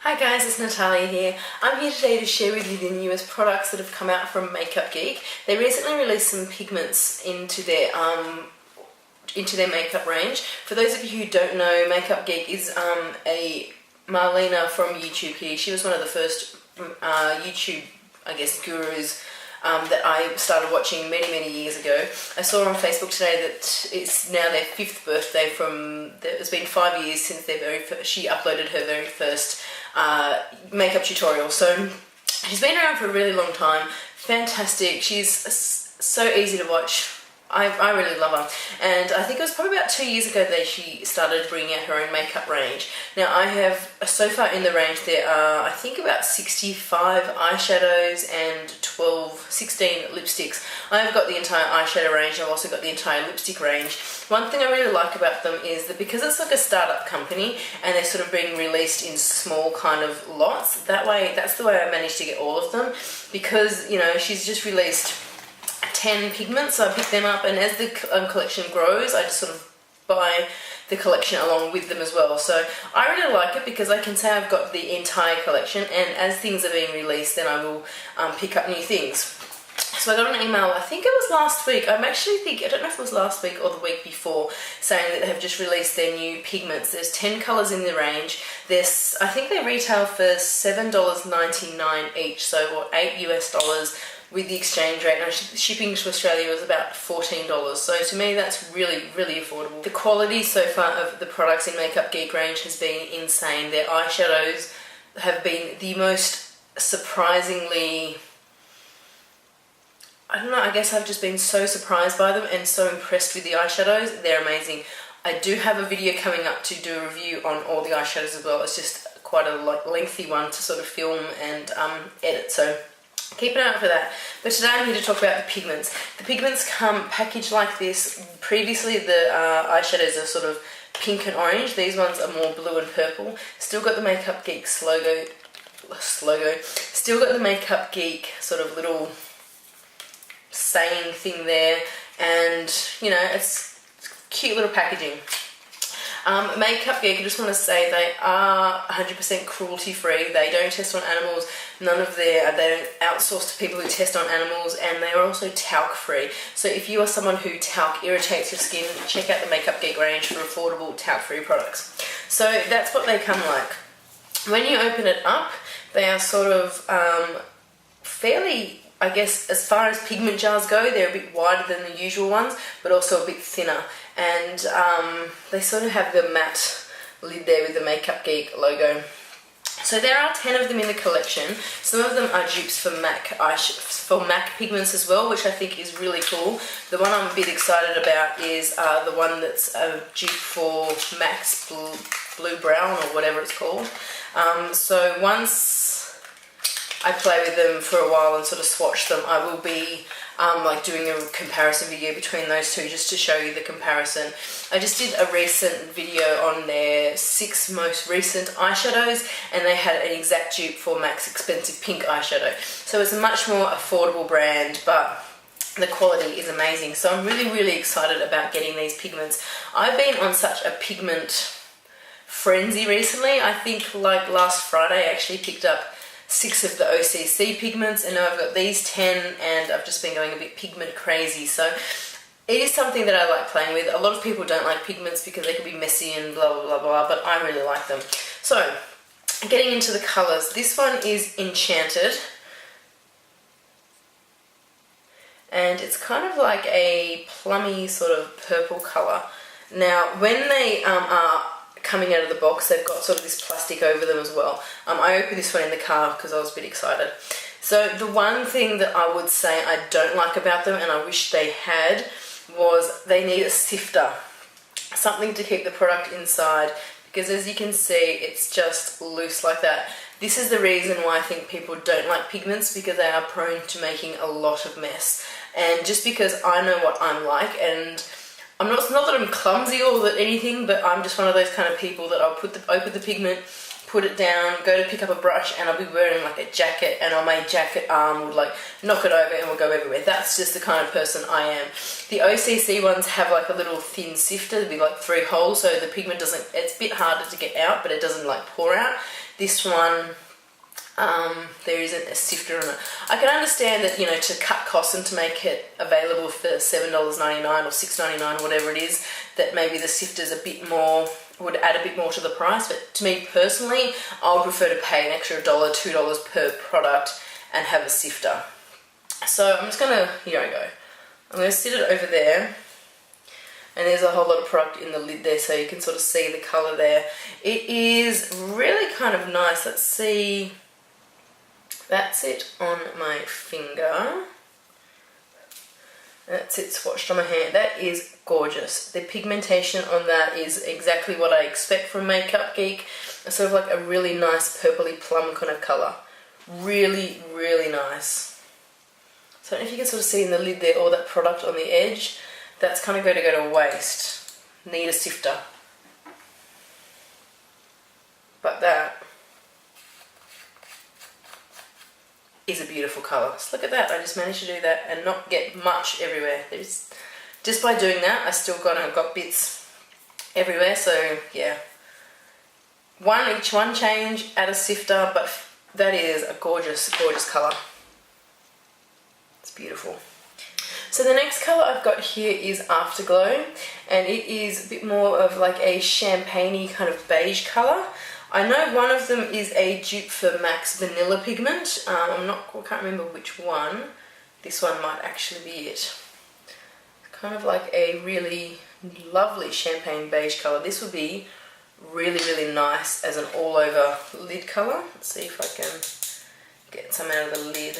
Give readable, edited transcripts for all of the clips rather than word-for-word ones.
Hi guys, it's Natalia here. I'm here today to share with you the newest products that have come out from Makeup Geek. They recently released some pigments into their makeup range. For those of you who don't know, Makeup Geek is a Marlena from Utopia. She was one of the first YouTube, I guess, gurus that I started watching many years ago. I saw on Facebook today that it's now their 5th birthday it's been 5 years since she uploaded her very first makeup tutorial. So she's been around for a really long time. Fantastic. She's so easy to watch. I really love her, and I think it was probably about 2 years ago that she started bringing out her own makeup range. Now I have, so far in the range there are I think about 65 eyeshadows and 16 lipsticks. I've got the entire eyeshadow range, I've also got the entire lipstick range. One thing I really like about them is that because it's like a startup company and they're sort of being released in small kind of lots, that's the way I managed to get all of them, because, you know, she's just released 10 pigments, so I pick them up, and as the collection grows I just sort of buy the collection along with them as well. So I really like it because I can say I've got the entire collection, and as things are being released then I will pick up new things. So I got an email, I think it was last week, I don't know if it was last week or the week before, saying that they have just released their new pigments. There's 10 colours in the range. I think they retail for $7.99 each, so what, $8 US with the exchange rate, and shipping to Australia was about $14. So to me that's really affordable. The quality so far of the products in Makeup Geek range has been insane. Their eyeshadows have been the most surprisingly, I don't know, I guess I've just been so surprised by them and so impressed with the eyeshadows. They're amazing. I do have a video coming up to do a review on all the eyeshadows as well. It's just quite a lengthy one to sort of film and edit, so keep an eye out for that. But today I'm here to talk about the pigments. The pigments come packaged like this. Previously the eyeshadows are sort of pink and orange. These ones are more blue and purple. Still got the Makeup Geek's logo. Still got the Makeup Geek sort of little saying thing there, and you know, it's cute little packaging. Makeup Geek, I just want to say they are 100% cruelty free. They don't test on animals. They don't outsource to people who test on animals, and they are also talc free. So if you are someone who talc irritates your skin, check out the Makeup Geek range for affordable talc free products. So that's what they come like. When you open it up, they are sort of fairly, I guess, as far as pigment jars go, they're a bit wider than the usual ones, but also a bit thinner. And they sort of have the matte lid there with the Makeup Geek logo. So there are 10 of them in the collection. Some of them are dupes for MAC pigments as well, which I think is really cool. The one I'm a bit excited about is the one that's a dupe for MAC's Blue Brown or whatever it's called. So once I play with them for a while and sort of swatch them, I will be like doing a comparison video between those two just to show you the comparison. I just did a recent video on their 6 most recent eyeshadows, and they had an exact dupe for MAC's expensive pink eyeshadow. So it's a much more affordable brand, but the quality is amazing. So I'm really excited about getting these pigments. I've been on such a pigment frenzy recently. I think like last Friday I actually picked up 6 of the OCC pigments, and now I've got these 10, and I've just been going a bit pigment crazy. So it is something that I like playing with. A lot of people don't like pigments because they can be messy and blah blah, but I really like them. So getting into the colours, this one is Enchanted, and it's kind of like a plummy sort of purple colour. Now when they are coming out of the box, they've got sort of this plastic over them as well. I opened this one in the car because I was a bit excited. So the one thing that I would say I don't like about them, and I wish they had, was they need a sifter. Something to keep the product inside, because as you can see it's just loose like that. This is the reason why I think people don't like pigments, because they are prone to making a lot of mess. And just because I know what I'm like, and I'm not that I'm clumsy or that anything, but I'm just one of those kind of people that I'll open the pigment, put it down, go to pick up a brush, and I'll be wearing like a jacket, and on my jacket arm would like knock it over and will go everywhere. That's just the kind of person I am. The OCC ones have like a little thin sifter with like 3 holes, so the pigment doesn't, it's a bit harder to get out, but it doesn't like pour out. This one, there isn't a sifter on it. I can understand that, you know, to cut costs and to make it available for $7.99 or $6.99, whatever it is, that maybe the sifter's a bit more, would add a bit more to the price. But to me personally, I would prefer to pay an extra $1, $2 per product and have a sifter. So I'm just gonna, here I go. I'm gonna sit it over there. And there's a whole lot of product in the lid there, so you can sort of see the colour there. It is really kind of nice. Let's see. That's it on my finger. That's it swatched on my hand. That is gorgeous. The pigmentation on that is exactly what I expect from Makeup Geek. It's sort of like a really nice purpley plum kind of colour. Really, really nice. So I don't know if you can sort of see in the lid there all that product on the edge. That's kind of going to go to waste. Need a sifter. But that is a beautiful colour. So look at that. I just managed to do that and not get much everywhere. Just by doing that, I still got bits everywhere. So yeah, each one change, add a sifter, but that is a gorgeous, gorgeous colour. It's beautiful. So the next colour I've got here is Afterglow, and it is a bit more of like a champagne-y kind of beige colour. I know one of them is a dupe for MAC's Vanilla Pigment. I can't remember which one. This one might actually be it. Kind of like a really lovely champagne beige colour. This would be really, really nice as an all-over lid colour. Let's see if I can get some out of the lid.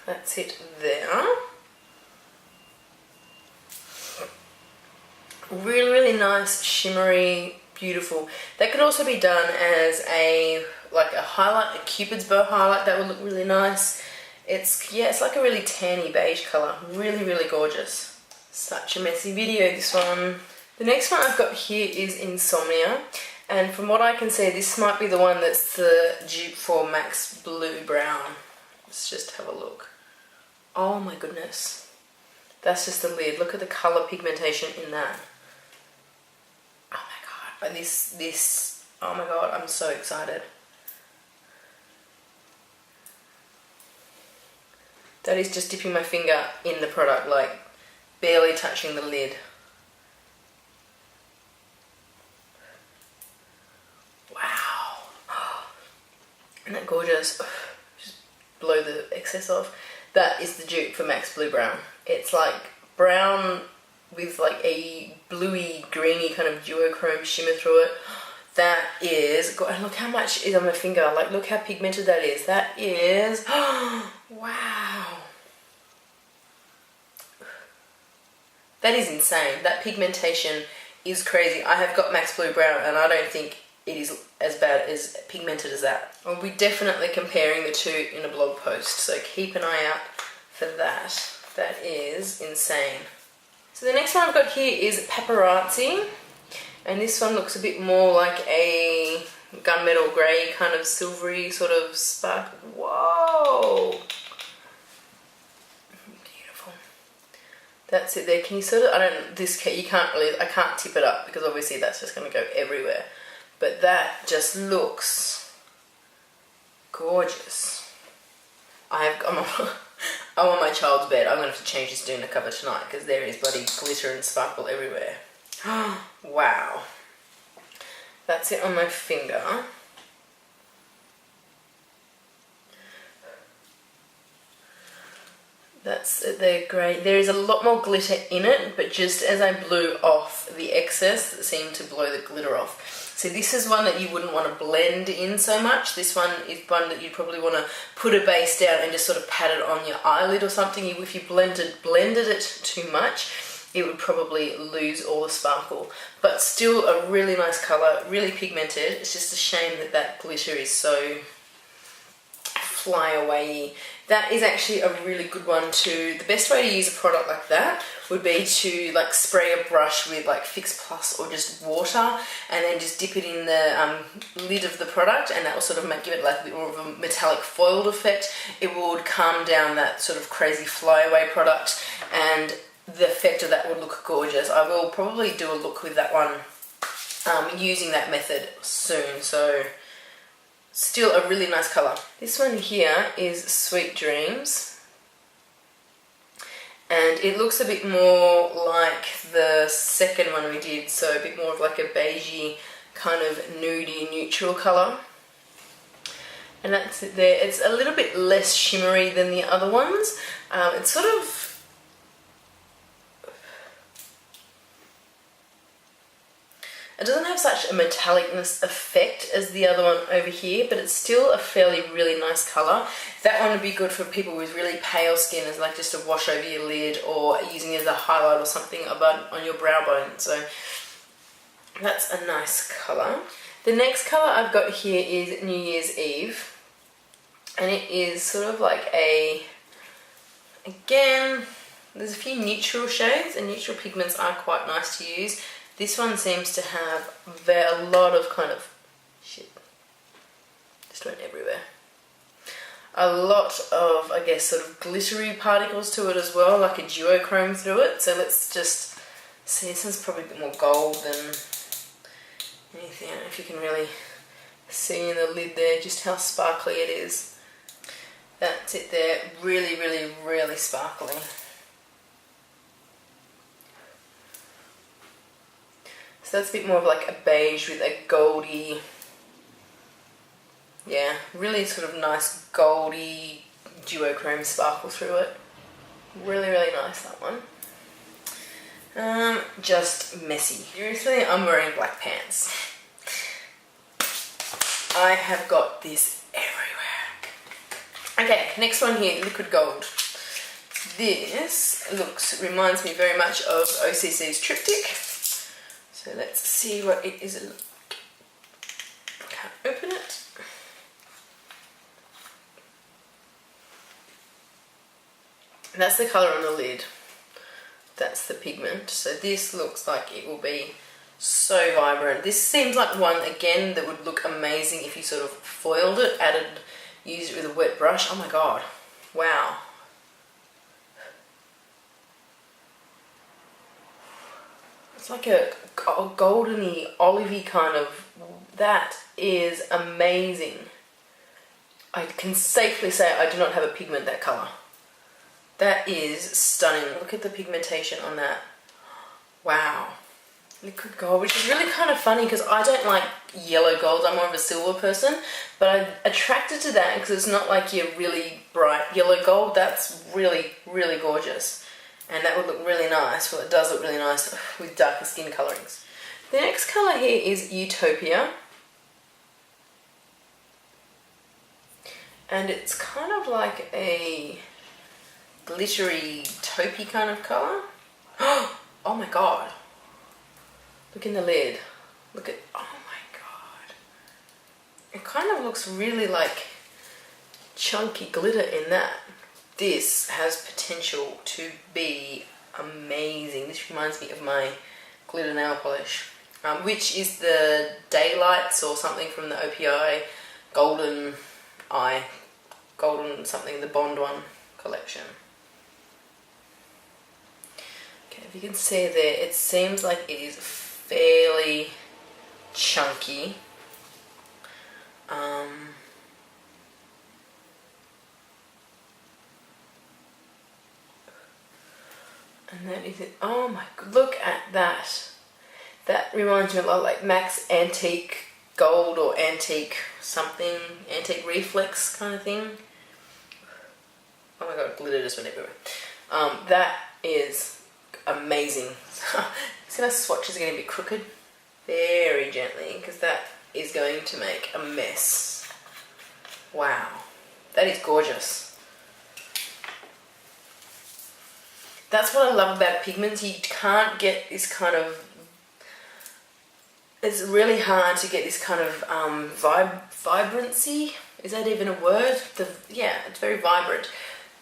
That's it there. Really, really nice, shimmery, beautiful. That could also be done as a highlight, a Cupid's bow highlight. That would look really nice. It's like a really tanny beige colour. Really, really gorgeous. Such a messy video, this one. The next one I've got here is Insomnia. And from what I can see, this might be the one that's the dupe for MAC's Blue Brown. Let's just have a look. Oh my goodness. That's just the lid. Look at the colour pigmentation in that. Oh my god. Oh my god, I'm so excited. That is just dipping my finger in the product, like barely touching the lid. Wow. Isn't that gorgeous? Just blow the excess off. That is the dupe for MAC's Blue Brown. It's like brown with like a bluey, greeny kind of duochrome shimmer through it. That is, and look how much is on my finger. Like, look how pigmented that is. That is, wow. That is insane. That pigmentation is crazy. I have got MAC's Blue Brown and I don't think it is as bad as pigmented as that. I'll be definitely comparing the two in a blog post, so keep an eye out for that. That is insane. So the next one I've got here is Paparazzi, and this one looks a bit more like a gunmetal grey kind of silvery sort of spark. Whoa! Beautiful. That's it there. Can you sort of, I can't tip it up because obviously that's just going to go everywhere. But that just looks gorgeous. I'm on my child's bed. I'm going to have to change this doing the cover tonight because there is bloody glitter and sparkle everywhere. Wow. That's it on my finger. That's it there, great. There is a lot more glitter in it, but just as I blew off the excess, it seemed to blow the glitter off. So this is one that you wouldn't want to blend in so much. This one is one that you probably want to put a base down and just sort of pat it on your eyelid or something. If you blended it too much, it would probably lose all the sparkle. But still a really nice colour, really pigmented. It's just a shame that that glitter is so fly away. That is actually a really good one too. The best way to use a product like that would be to like spray a brush with like Fix Plus or just water and then just dip it in the lid of the product, and that will sort of give it like a bit more of a metallic foiled effect. It would calm down that sort of crazy flyaway product and the effect of that would look gorgeous. I will probably do a look with that one using that method soon, so still a really nice colour. This one here is Sweet Dreams, and it looks a bit more like the second one we did, so a bit more of like a beigey kind of nudie neutral colour. And that's it there. It's a little bit less shimmery than the other ones. It's sort of, it doesn't have such a metallicness effect as the other one over here, but it's still a fairly really nice colour. That one would be good for people with really pale skin, as like just a wash over your lid, or using it as a highlight or something on your brow bone. So that's a nice colour. The next colour I've got here is New Year's Eve, and it is sort of like a, again, there's a few neutral shades, and neutral pigments are quite nice to use. This one seems to have a lot of kind of, shit, just went everywhere. A lot of, I guess, sort of glittery particles to it as well, like a duochrome through it. So let's just see, this one's probably a bit more gold than anything. I don't know if you can really see in the lid there just how sparkly it is. That's it there, really, really, really sparkly. So that's a bit more of like a beige with a goldy, yeah, really sort of nice goldy duochrome sparkle through it. Really, really nice, that one. Just messy. Seriously, I'm wearing black pants. I have got this everywhere. Okay, next one here, liquid gold. This reminds me very much of OCC's Triptych. So let's see what it is like. Can't open it. And that's the colour on the lid. That's the pigment. So this looks like it will be so vibrant. This seems like one, again, that would look amazing if you sort of foiled it, used it with a wet brush. Oh my god. Wow. It's like a goldeny, olivey kind of, that is amazing. I can safely say I do not have a pigment that colour. That is stunning. Look at the pigmentation on that. Wow. Liquid gold, which is really kind of funny because I don't like yellow gold. I'm more of a silver person, but I'm attracted to that because it's not like your really bright yellow gold. That's really, really gorgeous. And that would look really nice. Well, it does look really nice with darker skin colourings. The next colour here is Utopia. And it's kind of like a glittery, taupey kind of colour. Oh my god. Look in the lid. Look at, oh my god. It kind of looks really like chunky glitter in that. This has potential to be amazing. This reminds me of my glitter nail polish, which is the Daylights or something from the OPI Golden something, the Bond one collection. Okay, if you can see there, it seems like it is fairly chunky. And that is it. Oh my god, look at that. That reminds me a lot like MAC's Antique Gold or Antique something, Antique Reflex kind of thing. Oh my god, glitter just went everywhere. That is amazing. See my swatch is getting a bit crooked? Very gently, because that is going to make a mess. Wow. That is gorgeous. That's what I love about pigments. You can't get this kind of, it's really hard to get this kind of vibrancy. Is that even a word? Yeah, it's very vibrant.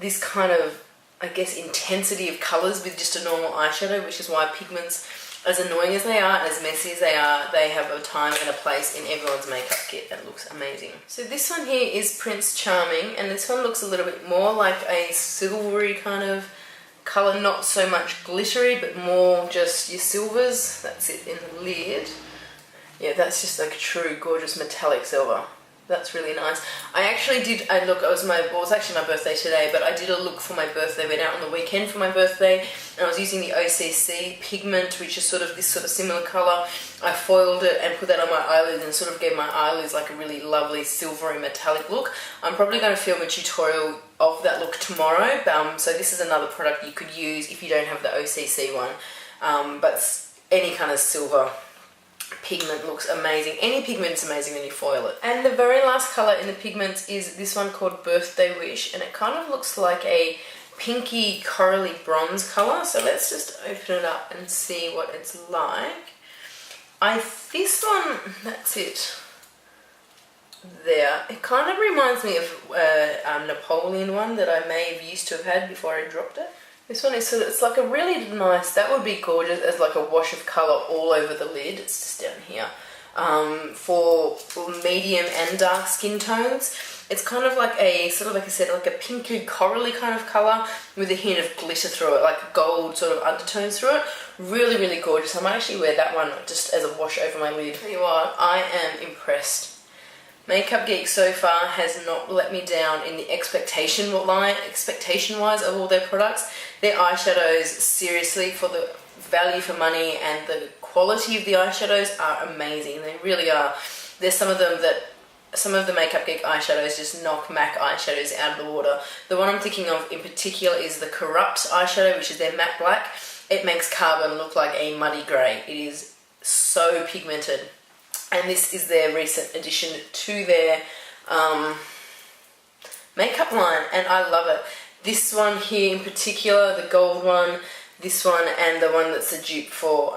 This kind of, I guess, intensity of colours with just a normal eyeshadow, which is why pigments, as annoying as they are, as messy as they are, they have a time and a place in everyone's makeup kit and looks amazing. So this one here is Prince Charming, and this one looks a little bit more like a silvery kind of colour, not so much glittery, but more just your silvers. That's it in the lid. Yeah, that's just like a true gorgeous metallic silver. That's really nice. I actually did a look. It was actually my birthday today, but I did a look for my birthday. Went out on the weekend for my birthday, and I was using the OCC pigment, which is sort of this sort of similar colour. I foiled it and put that on my eyelids and sort of gave my eyelids like a really lovely silvery metallic look. I'm probably going to film a tutorial of that look tomorrow. So this is another product you could use if you don't have the OCC one. But any kind of silver pigment looks amazing. Any pigment's amazing when you foil it. And the very last colour in the pigments is this one called Birthday Wish, and it kind of looks like a pinky corally bronze colour. So let's just open it up and see what it's like. This one, that's it. There. It kind of reminds me of a Napoleon one that I may have used to have had before I dropped it. This one is it's like a really nice, that would be gorgeous as like a wash of colour all over the lid. It's just down here. For medium and dark skin tones. It's kind of like a, sort of like I said, like a pinky corally kind of colour with a hint of glitter through it, like gold sort of undertones through it. Really, really gorgeous. I might actually wear that one just as a wash over my lid. Tell you what, I am impressed. Makeup Geek so far has not let me down in the expectation-wise of all their products. Their eyeshadows, seriously, for the value for money and the quality of the eyeshadows are amazing. They really are. There's some of the Makeup Geek eyeshadows just knock MAC eyeshadows out of the water. The one I'm thinking of in particular is the Corrupt eyeshadow, which is their matte black. It makes carbon look like a muddy grey. It is so pigmented. And this is their recent addition to their makeup line, and I love it. This one here in particular, the gold one, this one, and the one that's a dupe for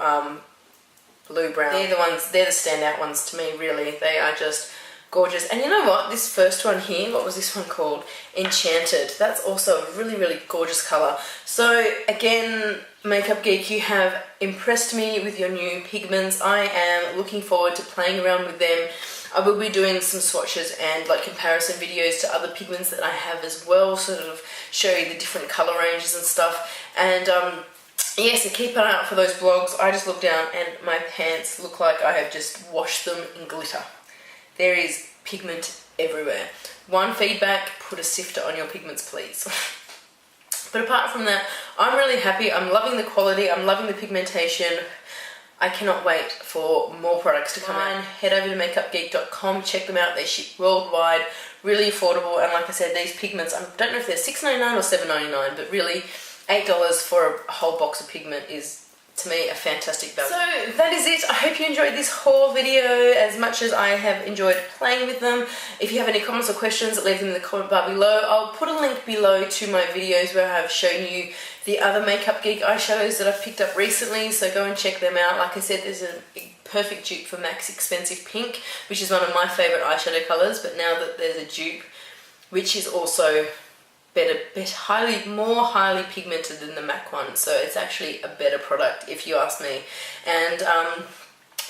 Blue Brown. They're the standout ones to me, really. They are just gorgeous. And you know what? This first one here, what was this one called? Enchanted. That's also a really, really gorgeous colour. So again, Makeup Geek, you have impressed me with your new pigments. I am looking forward to playing around with them. I will be doing some swatches and like comparison videos to other pigments that I have as well, sort of show you the different colour ranges and stuff. And yeah, so keep an eye out for those vlogs. I just looked down and my pants look like I have just washed them in glitter. There is pigment everywhere. One feedback, put a sifter on your pigments, please. But apart from that, I'm really happy. I'm loving the quality. I'm loving the pigmentation. I cannot wait for more products to come out. Head over to makeupgeek.com, check them out. They ship worldwide, really affordable. And like I said, these pigments, I don't know if they're $6.99 or $7.99, but really $8 for a whole box of pigment is, to me, a fantastic value. So that is it. I hope you enjoyed this haul video as much as I have enjoyed playing with them. If you have any comments or questions, leave them in the comment bar below. I'll put a link below to my videos where I have shown you the other Makeup Geek eyeshadows that I've picked up recently, so go and check them out. Like I said, there's a perfect dupe for MAC's Expensive Pink, which is one of my favourite eyeshadow colours, but now that there's a dupe which is also more highly pigmented than the MAC one, so it's actually a better product if you ask me. And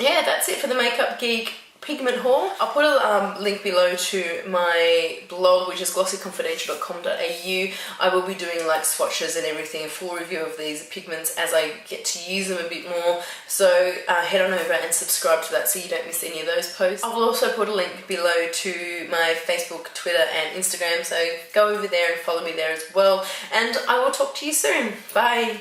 yeah, that's it for the Makeup Geek pigment haul. I'll put a link below to my blog, which is glossyconfidential.com.au. I will be doing like swatches and everything, a full review of these pigments as I get to use them a bit more. So head on over and subscribe to that so you don't miss any of those posts. I'll also put a link below to my Facebook, Twitter and Instagram, so go over there and follow me there as well. And I will talk to you soon. Bye!